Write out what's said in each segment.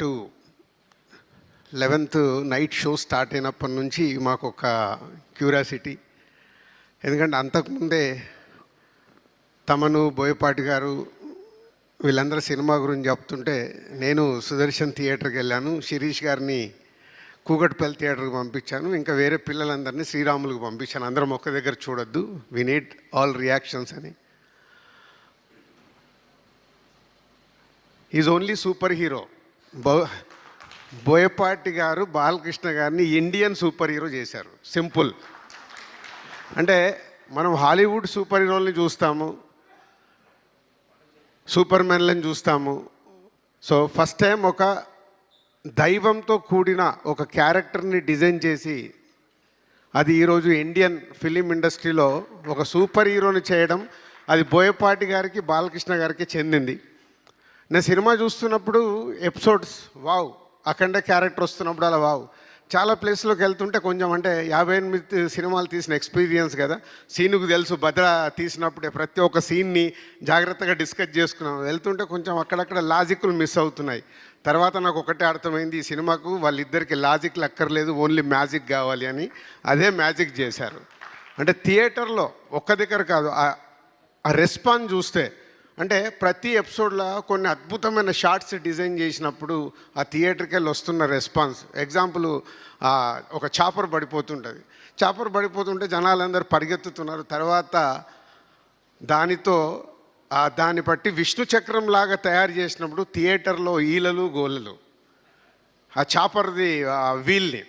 To 11th night show start అయినప్పటి నుంచి మాకు ఒక క్యూరియాసిటీ. ఎందుకంటే అంతకుముందే తమను, బోయపాటి గారు వీళ్ళందరూ సినిమా గురించి చెప్తుంటే నేను సుదర్శన్ థియేటర్కి వెళ్ళాను, శిరీష్ గారిని కూకట్పల్లి థియేటర్కి పంపించాను, ఇంకా వేరే పిల్లలందరినీ శ్రీరాములకు పంపించాను. అందరం ఒక్క దగ్గర చూడొద్దు, వి నీడ్ ఆల్ రియాక్షన్స్ అని. Is only super hero. Boyapati గారు బాలకృష్ణ గారిని ఇండియన్ సూపర్ హీరో చేశారు. సింపుల్. అంటే మనం హాలీవుడ్ సూపర్ హీరోల్ని చూస్తాము, సూపర్ మ్యాన్లను చూస్తాము. సో ఫస్ట్ టైం ఒక దైవంతో కూడిన ఒక క్యారెక్టర్ని డిజైన్ చేసి అది ఈరోజు ఇండియన్ ఫిలిం ఇండస్ట్రీలో ఒక సూపర్ హీరోని చేయడం, అది బోయపాటి గారికి, బాలకృష్ణ గారికి చెందింది. నేను సినిమా చూస్తున్నప్పుడు ఎపిసోడ్స్ వావ్, అఖండ క్యారెక్టర్ వస్తున్నప్పుడు అలా వావ్. చాలా ప్లేస్లోకి వెళ్తుంటే కొంచెం అంటే 58 సినిమాలు తీసిన ఎక్స్పీరియన్స్ కదా, సీనుకు తెలుసు. భద్ర తీసినప్పుడే ప్రతి ఒక్క సీన్ని జాగ్రత్తగా డిస్కస్ చేసుకున్నాం. వెళ్తుంటే కొంచెం అక్కడక్కడ లాజిక్లు మిస్ అవుతున్నాయి. తర్వాత నాకు ఒకటే అర్థమైంది, ఈ సినిమాకు వాళ్ళిద్దరికి లాజిక్లు అక్కర్లేదు, ఓన్లీ మ్యాజిక్ కావాలి అని. అదే మ్యాజిక్ చేశారు. అంటే థియేటర్లో ఒక్క దగ్గర కాదు, ఆ రెస్పాన్స్ చూస్తే అంటే ప్రతి ఎపిసోడ్లో కొన్ని అద్భుతమైన షార్ట్స్ డిజైన్ చేసినప్పుడు ఆ థియేటర్కి వెళ్ళి వస్తున్న రెస్పాన్స్. ఎగ్జాంపుల్, ఒక చాపర్ పడిపోతుంటుంది. చాపర్ పడిపోతుంటే జనాలందరూ పరిగెత్తుతున్నారు. తర్వాత దాన్ని బట్టి విష్ణు చక్రం లాగా తయారు చేసినప్పుడు థియేటర్లో ఈలలు గోలలు ఆ చాపర్ది వీల్ని.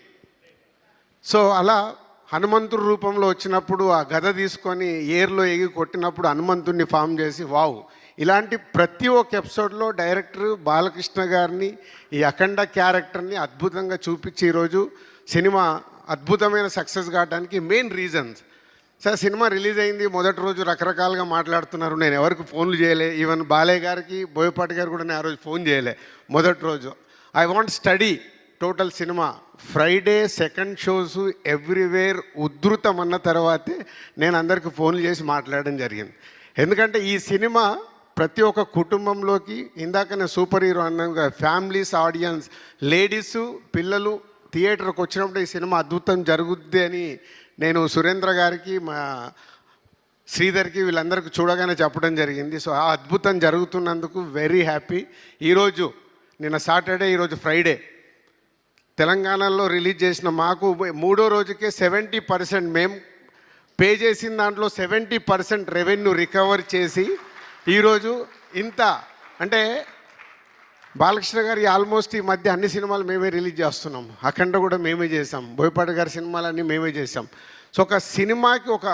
సో అలా హనుమంతుడి రూపంలో వచ్చినప్పుడు ఆ గద తీసుకొని ఏర్లో ఎగి కొట్టినప్పుడు హనుమంతుడిని ఫామ్ చేసి వావ్. ఇలాంటి ప్రతి ఒక్క ఎపిసోడ్లో డైరెక్టర్ బాలకృష్ణ గారిని, ఈ అఖండ క్యారెక్టర్ని అద్భుతంగా చూపించి ఈరోజు సినిమా అద్భుతమైన సక్సెస్ కావడానికి main reasons. Sir cinema release అయింది, మొదటి రోజు రకరకాలుగా మాట్లాడుతున్నారు. నేను ఎవరికి ఫోన్లు చేయలే, ఈవెన్ బాలయ్య గారికి, బోయపాటి గారు కూడా నేను ఆ రోజు ఫోన్ చేయలే. మొదటి రోజు I want study total cinema. Friday second shows everywhere ఉధృతం అన్న తర్వాతే నేను అందరికీ ఫోన్లు చేసి మాట్లాడడం జరిగింది. ఎందుకంటే ఈ సినిమా ప్రతి ఒక్క కుటుంబంలోకి, ఇందాక నేను సూపర్ హీరో అన్నాను, ఫ్యామిలీస్, ఆడియన్స్, లేడీసు, పిల్లలు థియేటర్కి వచ్చినప్పుడు ఈ సినిమా అద్భుతం జరుగుద్ది అని నేను సురేంద్ర గారికి, మా శ్రీధర్కి, వీళ్ళందరికీ చూడగానే చెప్పడం జరిగింది. సో ఆ అద్భుతం జరుగుతున్నందుకు వెరీ హ్యాపీ. ఈరోజు నిన్న సాటర్డే, ఈరోజు ఫ్రైడే తెలంగాణలో రిలీజ్ చేసిన మాకు 3వ రోజుకే 70% మేము పే చేసిన దాంట్లో 70% రెవెన్యూ రికవర్ చేసి ఈరోజు ఇంత అంటే బాలకృష్ణ గారి ఆల్మోస్ట్ ఈ మధ్య అన్ని సినిమాలు మేమే రిలీజ్ చేస్తున్నాం. అఖండ కూడా మేమే చేసాం, బోయపాటి గారి సినిమాలన్నీ మేమే చేసాం. సో ఒక సినిమాకి ఒక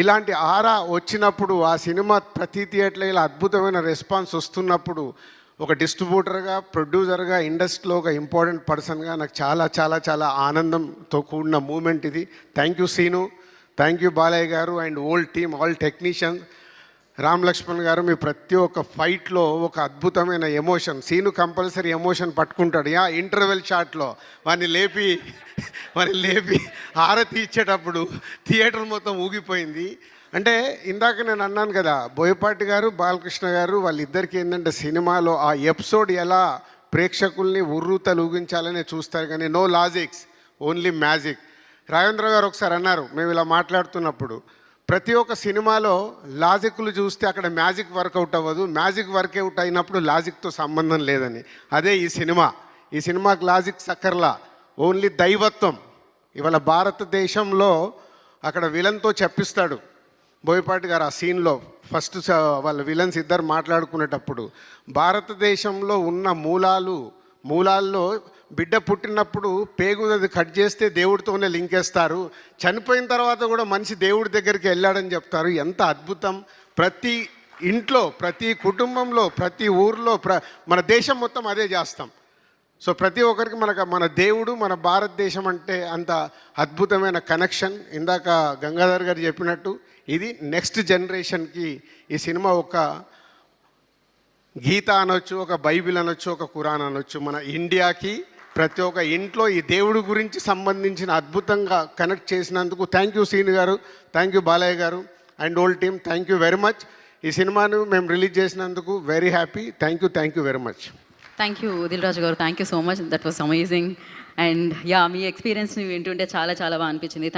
ఇలాంటి ఆరా వచ్చినప్పుడు, ఆ సినిమా ప్రతి థియేటర్లో ఇలా అద్భుతమైన రెస్పాన్స్ వస్తున్నప్పుడు, ఒక డిస్ట్రిబ్యూటర్గా, ప్రొడ్యూసర్గా, ఇండస్ట్రీలో ఒక ఇంపార్టెంట్ పర్సన్గా నాకు చాలా చాలా చాలా ఆనందంతో కూడిన మూమెంట్ ఇది. Thank you Seenu, thank you Balayya garu and old team, all technicians. Ram Lakshman garu, మీ ప్రతి ఒక్క ఫైట్లో ఒక అద్భుతమైన ఎమోషన్. సీను కంపల్సరీ ఎమోషన్ పట్టుకుంటాడు. ఇంటర్వెల్ షాట్లో వాడిని లేపి హారతి ఇచ్చేటప్పుడు థియేటర్ మొత్తం ఊగిపోయింది. అంటే ఇందాక నేను అన్నాను కదా, బోయపాటి గారు, బాలకృష్ణ గారు వాళ్ళిద్దరికీ ఏంటంటే సినిమాలో ఆ ఎపిసోడ్ ఎలా ప్రేక్షకుల్ని ఉర్రూతలూగించాలనే చూస్తారు, కానీ no logics, only magic. Rajendra గారు ఒకసారి అన్నారు, మేము ఇలా మాట్లాడుతున్నప్పుడు, ప్రతి ఒక్క సినిమాలో లాజిక్లు చూస్తే అక్కడ మ్యాజిక్ వర్కౌట్ అవ్వదు, మ్యాజిక్ వర్కౌట్ అయినప్పుడు లాజిక్తో సంబంధం లేదని. అదే ఈ సినిమాకి లాజిక్ సక్కర్లా, ఓన్లీ దైవత్వం. ఇవాళ భారతదేశంలో అక్కడ విలన్తో చెప్పిస్తాడు బోయపాటి గారు ఆ సీన్లో. ఫస్ట్ వాళ్ళ విలన్స్ ఇద్దరు మాట్లాడుకునేటప్పుడు భారతదేశంలో ఉన్న మూలాల్లో బిడ్డ పుట్టినప్పుడు పేగుది కట్ చేస్తే దేవుడితోనే లింకేస్తారు, చనిపోయిన తర్వాత కూడా మనిషి దేవుడి దగ్గరికి వెళ్ళాడని చెప్తారు. ఎంత అద్భుతం! ప్రతి ఇంట్లో, ప్రతి కుటుంబంలో, ప్రతి ఊర్లో, మన దేశం మొత్తం అదే చేస్తాం. సో ప్రతి ఒక్కరికి మన దేవుడు, మన భారతదేశం అంటే అంత అద్భుతమైన కనెక్షన్. ఇందాక గంగాధర్ గారు చెప్పినట్టు ఇది నెక్స్ట్ జనరేషన్కి ఈ సినిమా ఒక గీత అనొచ్చు, ఒక బైబిల్ అనొచ్చు, ఒక ఖురాన్ అనొచ్చు. మన ఇండియాకి ప్రతి ఒక్క ఇంట్లో ఈ దేవుడి గురించి సంబంధించిన అద్భుతంగా కనెక్ట్ చేసినందుకు thank you Seenu garu, thank you Balayya garu and old team, thank you very much. ఈ సినిమాను మేము రిలీజ్ చేసినందుకు very happy. Thank you very much. Thank you Dil Raju garu, thank you so much, that was amazing. And yeah, మీ ఎక్స్పీరియన్స్ని వింటుంటే చాలా చాలా బాగా అనిపించింది.